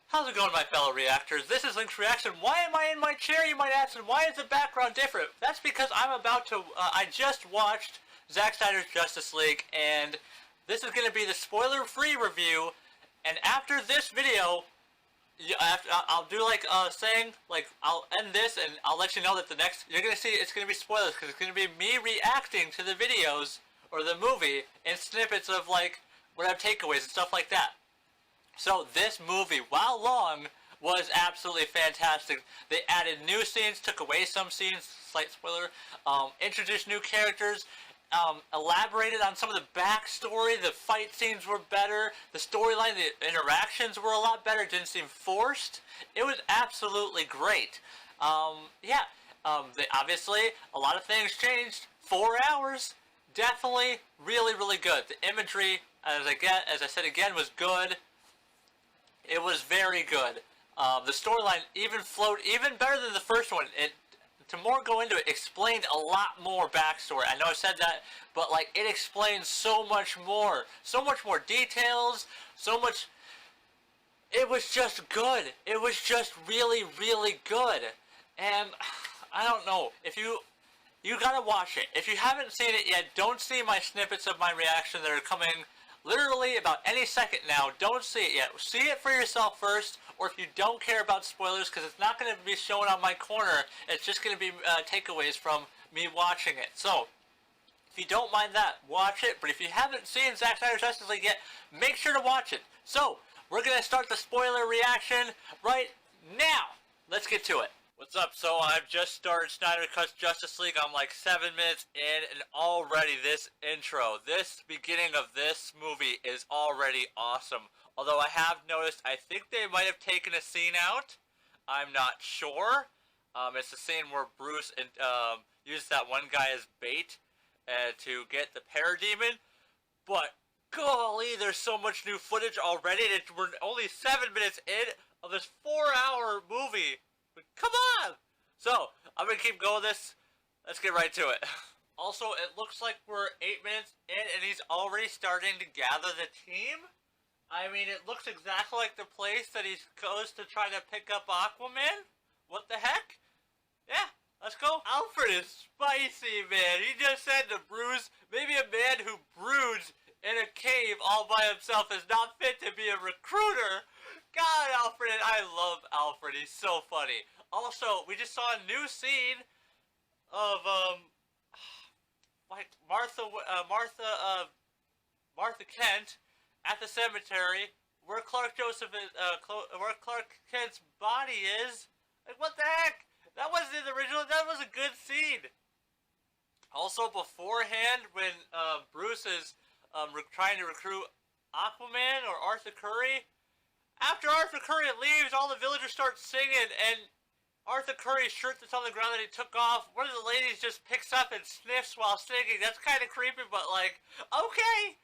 How's it going, my fellow reactors? This is Link's Reaction. Why am I in my chair, you might ask, and why is the background different? That's because I'm about to, I just watched Zack Snyder's Justice League, and this is going to be the spoiler-free review, and after this video, I'll do like saying, like, I'll end this, and I'll let you know that the next, you're going to see, it's going to be spoilers, because it's going to be me reacting to the videos, or the movie, in snippets of, like, what have takeaways and stuff like that. So this movie, while long, was absolutely fantastic. They added new scenes, took away some scenes, slight spoiler, introduced new characters, elaborated on some of the backstory. The fight scenes were better, the storyline, the interactions were a lot better, it didn't seem forced. It was absolutely great. Obviously, a lot of things changed. 4 hours, definitely really, really good. The imagery, as I said again, was good. It was very good. The storyline even flowed even better than the first one. To more go into it, explained a lot more backstory. I know I said that, but like it explains so much more details, so much. It was just good. It was just really, really good. And I don't know if you gotta watch it. If you haven't seen it yet, don't see my snippets of my reaction that are coming literally about any second now. Don't see it yet. See it for yourself first, or if you don't care about spoilers, because it's not going to be shown on my corner. It's just going to be takeaways from me watching it. So, if you don't mind that, watch it. But if you haven't seen Zack Snyder's Justice League yet, make sure to watch it. So, we're going to start the spoiler reaction right now. Let's get to it. What's up? So I've just started Snyder Cut's Justice League. I'm like 7 minutes in, and already this intro, this beginning of this movie is already awesome. Although I have noticed, I think they might have taken a scene out. I'm not sure. It's the scene where Bruce used that one guy as bait to get the parademon. But golly, there's so much new footage already. We're only 7 minutes in of this 4-hour movie. Come on! So, I'm gonna keep going this. Let's get right to it. Also, it looks like we're 8 minutes in and he's already starting to gather the team. I mean, it looks exactly like the place that he goes to try to pick up Aquaman. What the heck? Yeah, let's go. Alfred is spicy, man. He just said to Bruce, maybe a man who broods in a cave all by himself is not fit to be a recruiter. God, Alfred, I love Alfred. He's so funny. Also, we just saw a new scene of like Martha Kent at the cemetery where Clark Kent's body is. Like, what the heck? That wasn't in the original. That was a good scene. Also, beforehand, when Bruce is trying to recruit Aquaman or Arthur Curry. After Arthur Curry leaves, all the villagers start singing, and Arthur Curry's shirt that's on the ground that he took off, one of the ladies just picks up and sniffs while singing. That's kind of creepy, but like, okay.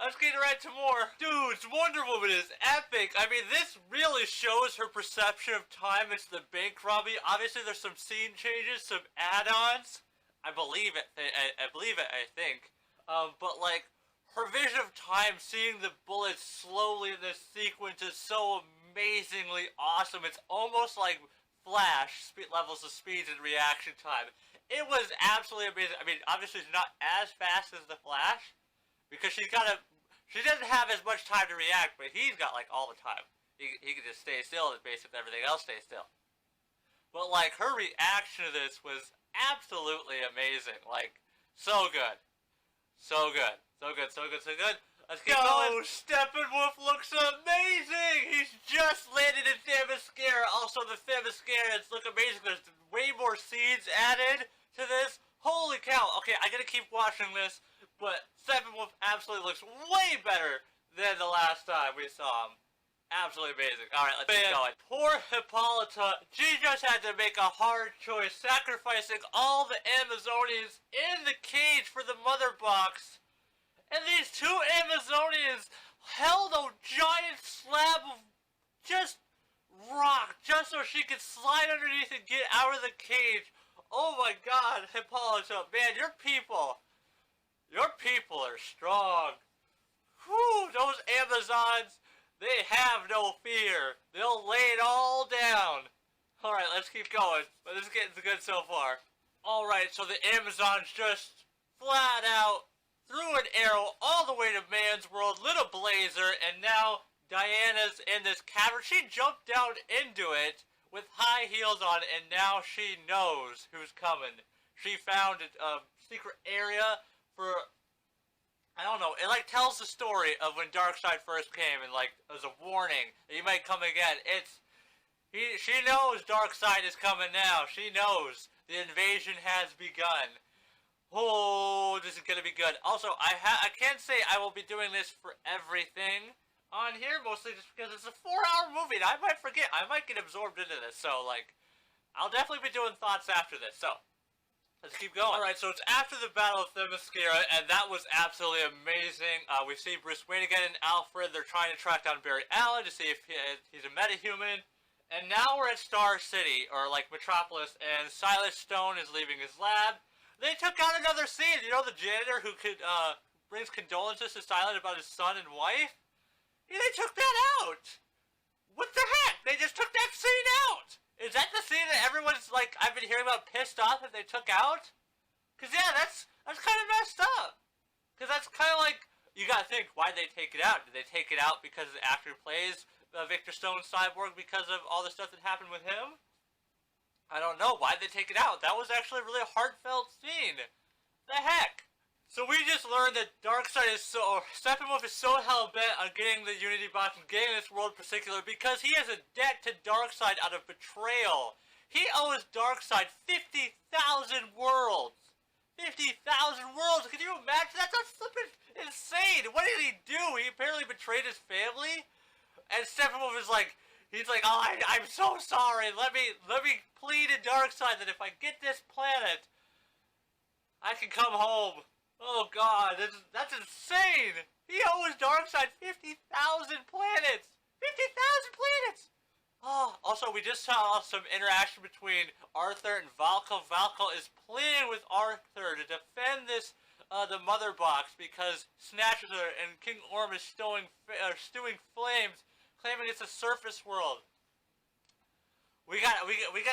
Let's get right to more. Dudes, Wonder Woman is epic. I mean, this really shows her perception of time. It's the bank robbery. Obviously, there's some scene changes, some add-ons. I believe it. I think. But like, her vision of time, seeing the bullets slowly in this sequence is so amazingly awesome. It's almost like Flash levels of speed and reaction time. It was absolutely amazing. I mean, obviously she's not as fast as the Flash because she doesn't have as much time to react, but he's got like all the time. He can just stay still and basically everything else stays still. But like, her reaction to this was absolutely amazing. Like, so good. So good. Let's get going. Steppenwolf looks amazing! He's just landed in Themyscira. Also, the Themyscira look amazing. There's way more scenes added to this. Holy cow. Okay, I gotta keep watching this, but Steppenwolf absolutely looks way better than the last time we saw him. Absolutely amazing. Alright, let's keep going. Poor Hippolyta. She just had to make a hard choice, sacrificing all the Amazonians in the cage for the mother box. And these two Amazonians held a giant slab of just rock just so she could slide underneath and get out of the cage. Oh my god, Hippolyta, man, your people are strong. Whew, those Amazons, They have no fear. They'll lay it all down. Alright, let's keep going. But this is getting good so far. Alright, so the Amazons just flat out threw an arrow all the way to man's world, lit a blazer, and now Diana's in this cavern. She jumped down into it with high heels on, and now she knows who's coming. She found a secret area for, I don't know, it like tells the story of when Darkseid first came, and like as a warning that he might come again. She knows Darkseid is coming now. She knows the invasion has begun. Oh, this is gonna be good. Also, I can't say I will be doing this for everything on here, mostly just because it's a 4-hour movie and I might forget. I might get absorbed into this, so like, I'll definitely be doing thoughts after this, so let's keep going. Alright, so it's after the Battle of Themyscira, and that was absolutely amazing. We see Bruce Wayne again and Alfred. They're trying to track down Barry Allen to see if he's a metahuman. And now we're at Star City, or like Metropolis, and Silas Stone is leaving his lab. They took out another scene. You know the janitor who brings condolences to Silas about his son and wife? Yeah, they took that out! What the heck? They just took that scene out! Is that the scene that everyone's, like, I've been hearing about pissed off that they took out? Because, yeah, that's kind of messed up. Because that's kind of like, you gotta think, why'd they take it out? Did they take it out because the actor plays Victor Stone Cyborg because of all the stuff that happened with him? I don't know. Why'd they take it out? That was actually a really heartfelt scene. The heck? So we just learned that Darkseid Steppenwolf is so hell-bent on getting the Unity Box and getting this world in particular because he has a debt to Darkseid out of betrayal. He owes Darkseid 50,000 worlds. 50,000 worlds! Can you imagine? That's flippin' insane! What did he do? He apparently betrayed his family? And Steppenwolf is like, he's like, oh, I'm so sorry. Let me plead to Darkseid that if I get this planet, I can come home. Oh god, that's insane! He owes Darkseid 50,000 planets! 50,000 planets! Oh, also, we just saw some interaction between Arthur and Valko. Valko is pleading with Arthur to defend this, the mother box because Snatcher and King Orm is stewing flames, claiming it's a surface world. We gotta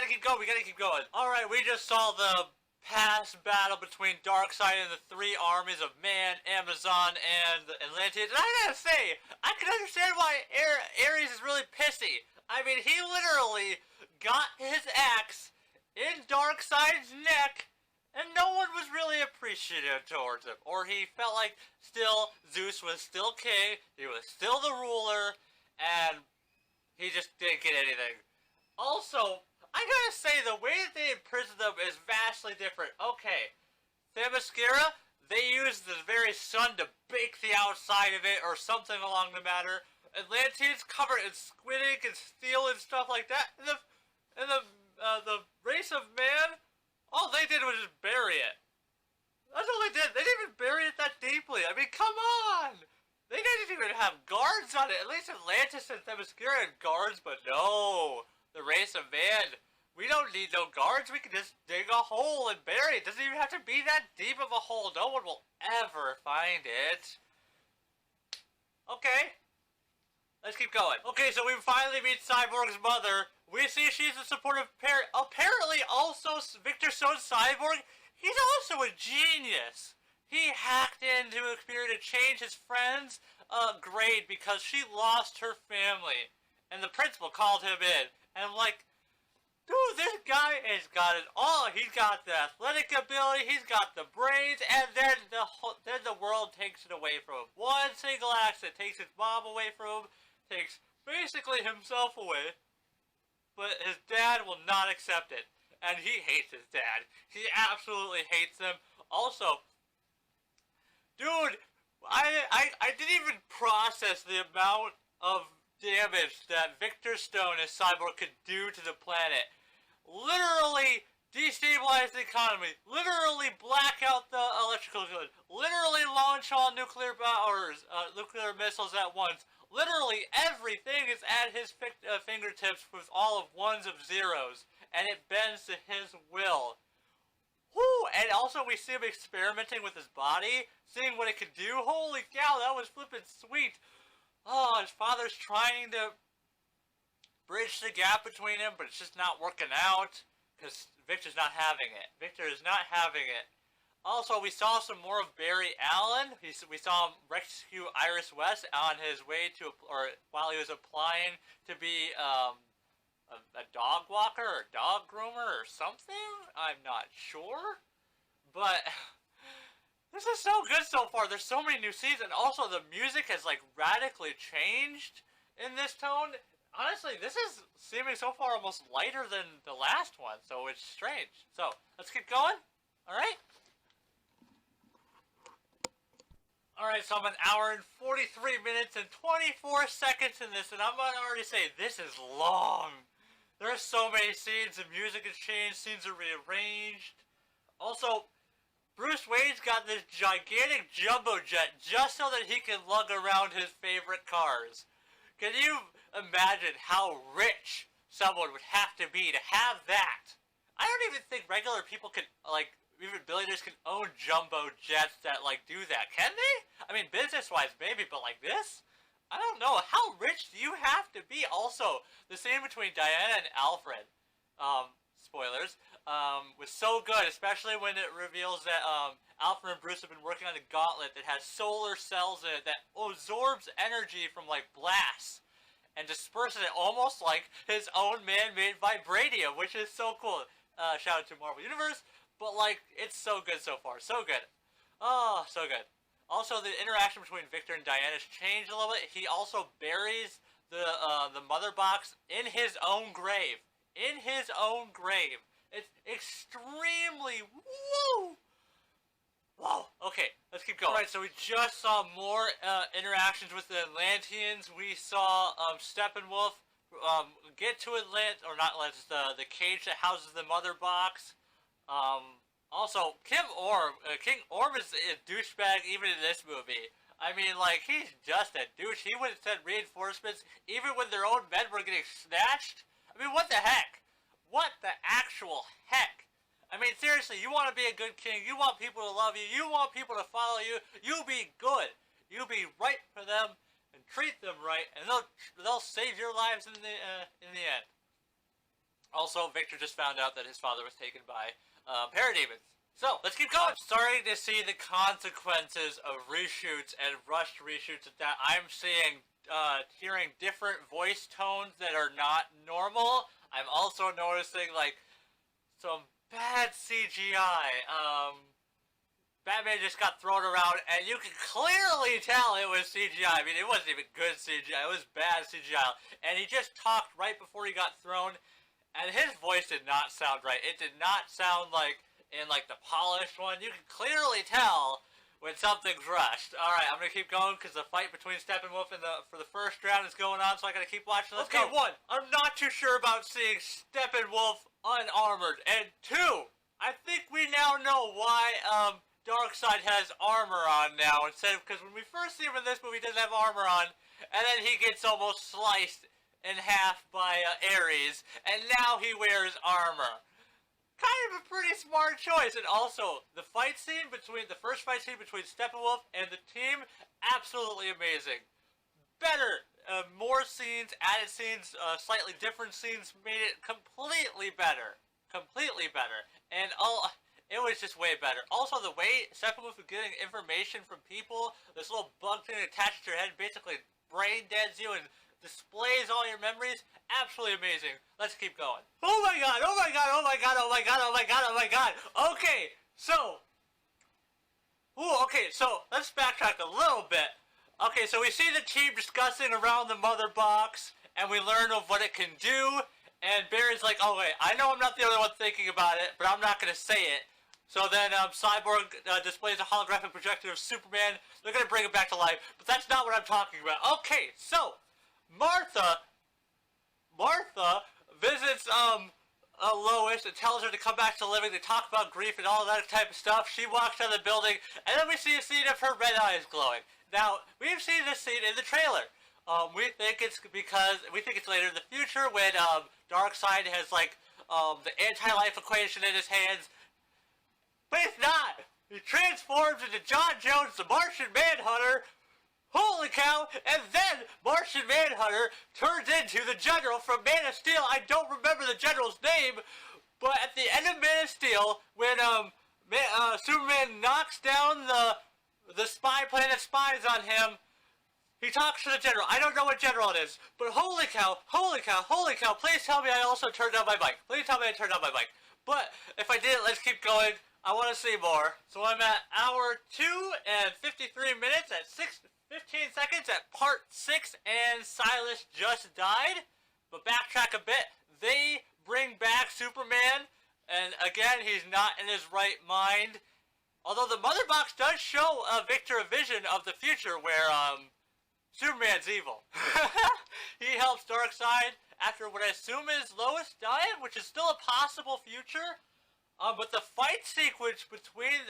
keep going, Alright, we just saw the past battle between Darkseid and the three armies of Man, Amazon, and Atlanteans. And I gotta say, I can understand why Ares is really pissy. I mean, he literally got his axe in Darkseid's neck, and no one was really appreciative towards him. Or he felt like Zeus was still king, he was still the ruler, and he just didn't get anything. Also, I gotta say, the way that they imprison them is vastly different. Okay, Themyscira, they use the very sun to bake the outside of it, or something along the matter. Atlanteans covered in squid ink and steel and stuff like that. And the race of man, all they did was just bury it. That's all they did. They didn't even bury it that deeply. I mean, come on! They didn't even have guards on it. At least Atlantis and Themyscira had guards, but no. The race of man, we don't need no guards. We can just dig a hole and bury it. It doesn't even have to be that deep of a hole. No one will ever find it. Okay. Let's keep going. Okay, so we finally meet Cyborg's mother. We see she's a supportive parent. Apparently, also, Victor Stone Cyborg, he's also a genius. He hacked into a computer to change his friend's grade because she lost her family. And the principal called him in. And I'm like, dude, this guy has got it all. He's got the athletic ability, he's got the brains, and then the world takes it away from him. One single accident takes his mom away from him, takes basically himself away, but his dad will not accept it. And he hates his dad. He absolutely hates him. Also, dude, I didn't even process the amount of damage that Victor Stone as Cyborg could do to the planet. Literally destabilize the economy, literally black out the electrical grid, literally launch all nuclear missiles at once. Literally everything is at his fingertips with all of ones of zeros, and it bends to his will. Whoo! And also we see him experimenting with his body, seeing what it could do. Holy cow, that was flippin' sweet. oh, his father's trying to bridge the gap between them, but it's just not working out because Victor's not having it. Victor is not having it. Also, we saw some more of Barry Allen. We saw him rescue Iris West on his way to, or while he was applying to be a dog walker or dog groomer or something. I'm not sure, but this is so good so far. There's so many new scenes, and also the music has like radically changed in this tone. Honestly, this is seeming so far almost lighter than the last one, so it's strange. So let's keep going. All right. Alright, so I'm an hour and 43 minutes and 24 seconds in this, and I'm gonna already say this is long. There are so many scenes, the music has changed, scenes are rearranged. Also, Bruce Wayne's got this gigantic jumbo jet just so that he can lug around his favorite cars. Can you imagine how rich someone would have to be to have that? I don't even think regular people can, like, even billionaires can own jumbo jets that, like, do that. Can they? I mean, business-wise, maybe, but like this? I don't know. How rich do you have to be? Also, the scene between Diana and Alfred, spoilers, was so good, especially when it reveals that, Alfred and Bruce have been working on a gauntlet that has solar cells in it that absorbs energy from, like, blasts and disperses it almost like his own man-made vibranium, which is so cool. Shout out to Marvel Universe. But, like, it's so good so far. So good. Oh, so good. Also, the interaction between Victor and Diana has changed a little bit. He also buries the mother box in his own grave. In his own grave. It's extremely... Woo! Whoa. Okay, let's keep going. Alright, so we just saw more interactions with the Atlanteans. We saw Steppenwolf get to Atlantis, or not Atlantis, the cage that houses the mother box. Also, King Orm is a douchebag even in this movie. I mean, like, he's just a douche. He would have sent reinforcements even when their own men were getting snatched. I mean, what the heck? What the actual heck? I mean, seriously, you want to be a good king, you want people to love you, you want people to follow you, you be good. You be right for them and treat them right, and they'll save your lives in the end. Also, Victor just found out that his father was taken by parademons. So, let's keep going. I'm starting to see the consequences of reshoots and rushed reshoots that I'm seeing, hearing different voice tones that are not normal. I'm also noticing, like, some bad CGI. Batman just got thrown around, and you can clearly tell it was CGI. I mean, it wasn't even good CGI. It was bad CGI. And he just talked right before he got thrown. And his voice did not sound right. It did not sound like in like the polished one. You can clearly tell when something's rushed. Alright, I'm gonna keep going because the fight between Steppenwolf and for the first round is going on, so I gotta keep watching. Let's go. 1, I'm not too sure about seeing Steppenwolf unarmored. And 2, I think we now know why Darkseid has armor on now instead of, because when we first see him in this movie, he doesn't have armor on, and then he gets almost sliced in half by Ares, and now he wears armor. Kind of a pretty smart choice. And also, the first fight scene between Steppenwolf and the team, absolutely amazing. Better, more scenes, added scenes, slightly different scenes, made it completely better. Completely better. And it was just way better. Also, the way Steppenwolf was getting information from people, this little bug thing attached to your head basically brain deads you and displays all your memories, absolutely amazing. Let's keep going. Oh my god, oh my god, oh my god, oh my god, oh my god, oh my god. Okay, so let's backtrack a little bit. Okay, so we see the team discussing around the mother box, and we learn of what it can do, and Barry's like, oh wait, I know I'm not the only one thinking about it, but I'm not gonna say it. So then Cyborg displays a holographic projector of Superman. They're gonna bring him back to life, but that's not what I'm talking about. Okay, so Martha visits Lois and tells her to come back to living. They talk about grief and all that type of stuff. She walks out of the building, and then we see a scene of her red eyes glowing. Now, we've seen this scene in the trailer. We think it's later in the future when Darkseid has like the anti-life equation in his hands. But it's not! He transforms into John Jones, the Martian Manhunter. Holy cow! And then Martian Manhunter turns into the General from Man of Steel. I don't remember the General's name, but at the end of Man of Steel, when Superman knocks down the spy plane that spies on him, he talks to the General. I don't know what General it is, but holy cow, holy cow, holy cow, please tell me I also turned on my mic. Please tell me I turned on my mic. But if I didn't, let's keep going. I want to see more. So I'm at hour 2 and 53 minutes at 15 seconds at part 6, and Silas just died. But backtrack a bit. They bring back Superman, and again, he's not in his right mind. Although the Mother Box does show Victor a vision of the future where Superman's evil. He helps Darkseid after what I assume is Lois dying, which is still a possible future. But the fight sequence between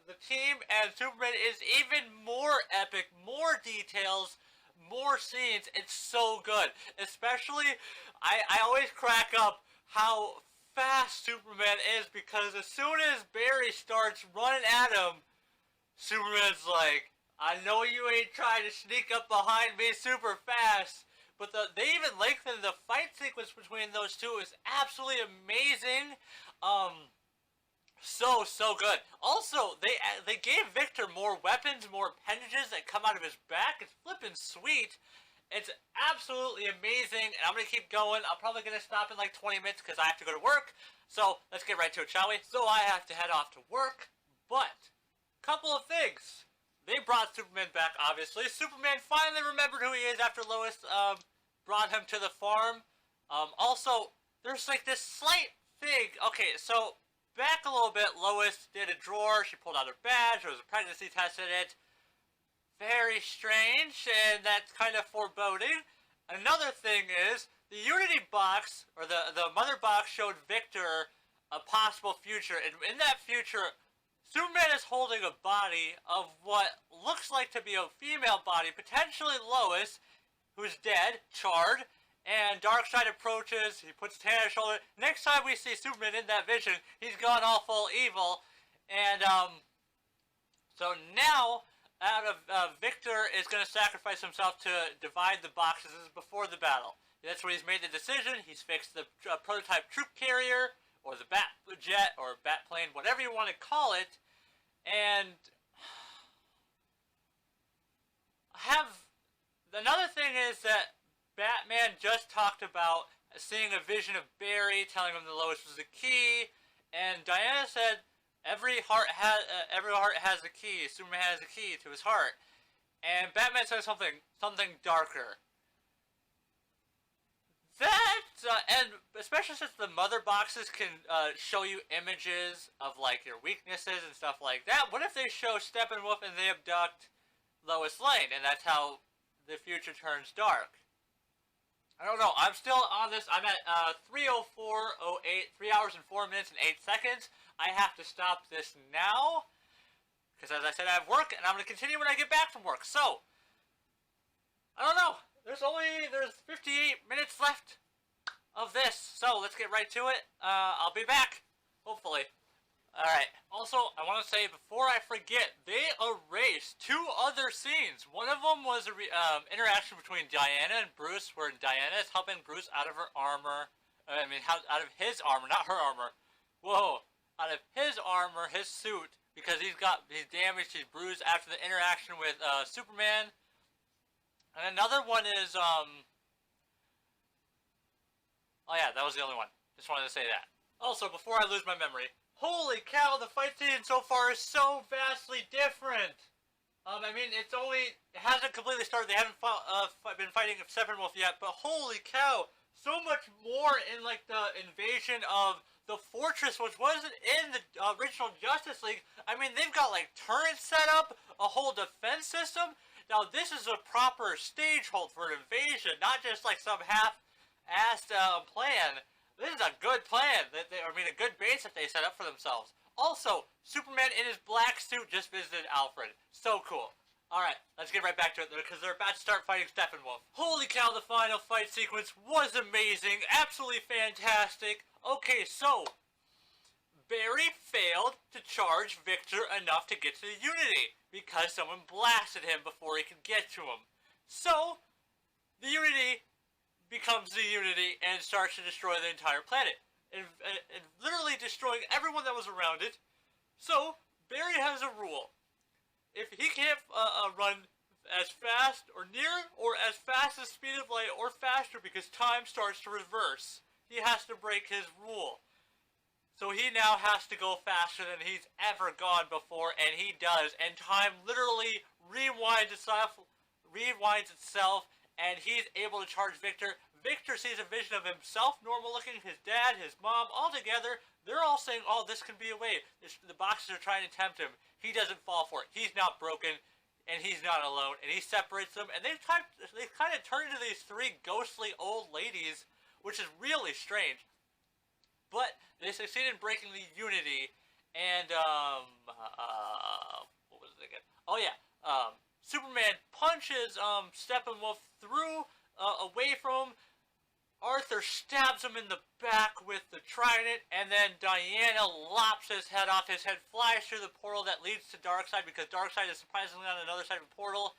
the team and Superman is even more epic, more details, more scenes. It's so good. Especially, I always crack up how fast Superman is, because as soon as Barry starts running at him, Superman's like, I know you ain't trying to sneak up behind me super fast. But they even lengthened the fight sequence between those two. Is absolutely amazing. So good. Also, they gave Victor more weapons, more appendages that come out of his back. It's flippin' sweet. It's absolutely amazing, and I'm gonna keep going. I'm probably gonna stop in like 20 minutes because I have to go to work. So let's get right to it, shall we? So I have to head off to work, but couple of things. They brought Superman back, obviously. Superman finally remembered who he is after Lois brought him to the farm. Also, there's like this slight thing. Okay, so back a little bit, Lois did a drawer. She pulled out her badge. There was a pregnancy test in it. Very strange, and that's kind of foreboding. Another thing is, the Unity box, or the Mother box, showed Victor a possible future. And in that future, Superman is holding a body of what looks like to be a female body, potentially Lois, who's dead, charred. And Darkseid approaches, he puts his hand on his shoulder. Next time we see Superman in that vision, he's gone all full evil. And, so now, Victor is going to sacrifice himself to divide the boxes. This is before the battle. That's where he's made the decision. He's fixed the prototype troop carrier, or the bat jet, or bat plane, whatever you want to call it. And another thing is that Batman just talked about seeing a vision of Barry, telling him that Lois was the key, and Diana said every heart has a key. Superman has a key to his heart, and Batman said something darker. And especially since the Mother boxes can show you images of like your weaknesses and stuff like that. What if they show Steppenwolf and they abduct Lois Lane, and that's how the future turns dark? I don't know. I'm still on this. I'm at 3:04:08, 3 hours and 4 minutes and 8 seconds. I have to stop this now because, as I said, I have work, and I'm going to continue when I get back from work. So, I don't know. There's 58 minutes left of this, so let's get right to it. I'll be back, hopefully. Alright, also, I want to say, before I forget, they erased 2 other scenes. One of them was an interaction between Diana and Bruce, where Diana is helping Bruce out of her armor. Out of his armor, not her armor. Whoa. Out of his armor, his suit, because he's damaged, he's bruised after the interaction with Superman. And another one is, oh yeah, that was the only one. Just wanted to say that. Also, before I lose my memory, holy cow, the fight scene so far is so vastly different. It hasn't completely started. They haven't been fighting Steppenwolf yet, but holy cow, so much more in, like, the invasion of the fortress, which wasn't in the original Justice League. I mean, they've got, like, turrets set up, a whole defense system. Now, this is a proper stage hold for an invasion, not just, like, some half-assed plan. This is a good plan. A good base that they set up for themselves. Also, Superman in his black suit just visited Alfred. So cool. Alright, let's get right back to it, because they're about to start fighting Steppenwolf. Holy cow, the final fight sequence was amazing. Absolutely fantastic. Okay, so Barry failed to charge Victor enough to get to the Unity because someone blasted him before he could get to him. So, the Unity becomes the Unity and starts to destroy the entire planet. And literally destroying everyone that was around it. So, Barry has a rule. If he can't run as fast or near or as fast as speed of light or faster because time starts to reverse, he has to break his rule. So he now has to go faster than he's ever gone before, and he does. And time literally rewinds itself, and he's able to charge Victor. Victor sees a vision of himself, normal looking, his dad, his mom, all together. They're all saying, oh, this can be a way. The boxes are trying to tempt him. He doesn't fall for it. He's not broken, and he's not alone. And he separates them, and they kind of turn into these three ghostly old ladies, which is really strange. But they succeed in breaking the Unity, and, what was it again? Oh, yeah, Superman punches, Steppenwolf through, away from him. Arthur stabs him in the back with the trident, and then Diana lops his head off. His head flies through the portal that leads to Darkseid, because Darkseid is surprisingly on another side of the portal,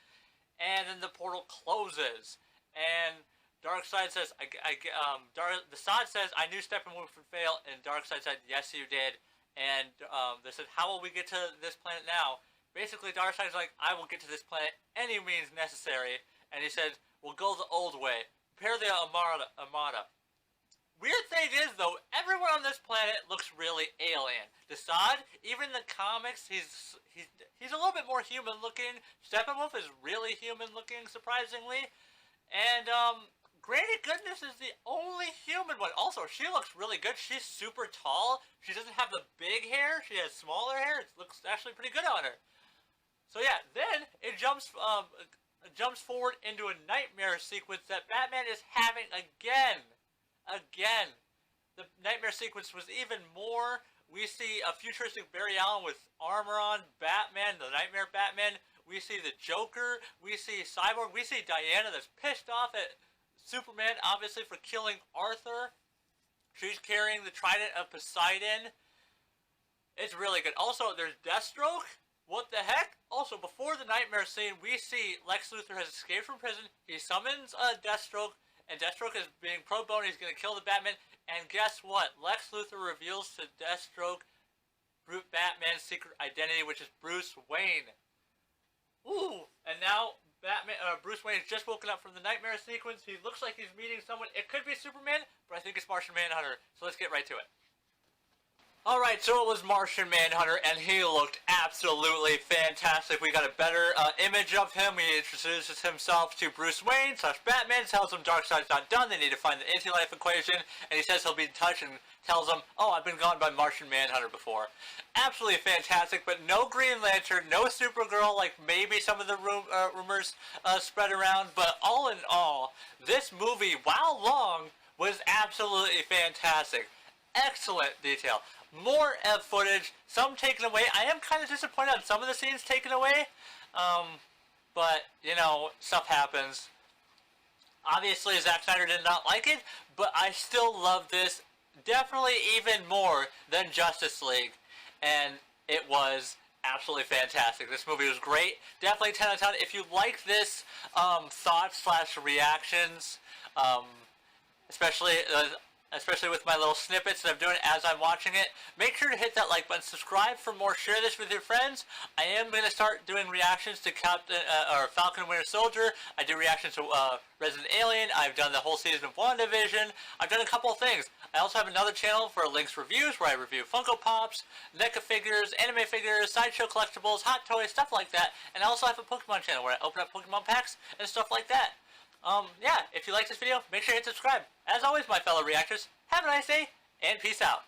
and then the portal closes, and Darkseid says, the Sod says, I knew Steppenwolf would fail, and Darkseid said, yes, you did. And they said, how will we get to this planet now? Basically, Darkseid's like, I will get to this planet any means necessary. And he said, we'll go the old way. Prepare the Armada. Weird thing is, though, everyone on this planet looks really alien. The Sod, even in the comics, he's a little bit more human-looking. Steppenwolf is really human-looking, surprisingly. And, Granny Goodness is the only human one. Also, she looks really good. She's super tall. She doesn't have the big hair. She has smaller hair. It looks actually pretty good on her. So yeah, then it jumps forward into a nightmare sequence that Batman is having again. The nightmare sequence was even more. We see a futuristic Barry Allen with armor on, Batman, the Nightmare Batman. We see the Joker. We see Cyborg. We see Diana that's pissed off at Superman, obviously, for killing Arthur. She's carrying the Trident of Poseidon. It's really good. Also, there's Deathstroke. What the heck? Also, before the nightmare scene, we see Lex Luthor has escaped from prison. He summons Deathstroke, and Deathstroke is being pro bono. He's going to kill the Batman. And guess what? Lex Luthor reveals to Deathstroke Batman's secret identity, which is Bruce Wayne. Ooh, and now Bruce Wayne has just woken up from the nightmare sequence. He looks like he's meeting someone. It could be Superman, but I think it's Martian Manhunter. So let's get right to it. Alright, so it was Martian Manhunter, and he looked absolutely fantastic. We got a better image of him. He introduces himself to Bruce Wayne / Batman, tells him Darkseid's not done, they need to find the anti-life equation, and he says he'll be in touch and tells him, oh, I've been gone by Martian Manhunter before. Absolutely fantastic, but no Green Lantern, no Supergirl, like maybe some of the rumors spread around, but all in all, this movie, while long, was absolutely fantastic. Excellent detail. More footage, some taken away. I am kind of disappointed on some of the scenes taken away, but, you know, stuff happens. Obviously, Zack Snyder did not like it, but I still love this definitely even more than Justice League, and it was absolutely fantastic. This movie was great. Definitely 10 out of 10. If you like this, thoughts / reactions, especially with my little snippets that I'm doing as I'm watching it, make sure to hit that like button, subscribe for more, share this with your friends. I am going to start doing reactions to Falcon and Winter Soldier. I do reactions to Resident Alien. I've done the whole season of WandaVision. I've done a couple of things. I also have another channel for Link's Reviews where I review Funko Pops, NECA figures, anime figures, sideshow collectibles, hot toys, stuff like that. And I also have a Pokemon channel where I open up Pokemon packs and stuff like that. Yeah, if you like this video, make sure you hit subscribe. As always, my fellow reactors, have a nice day, and peace out.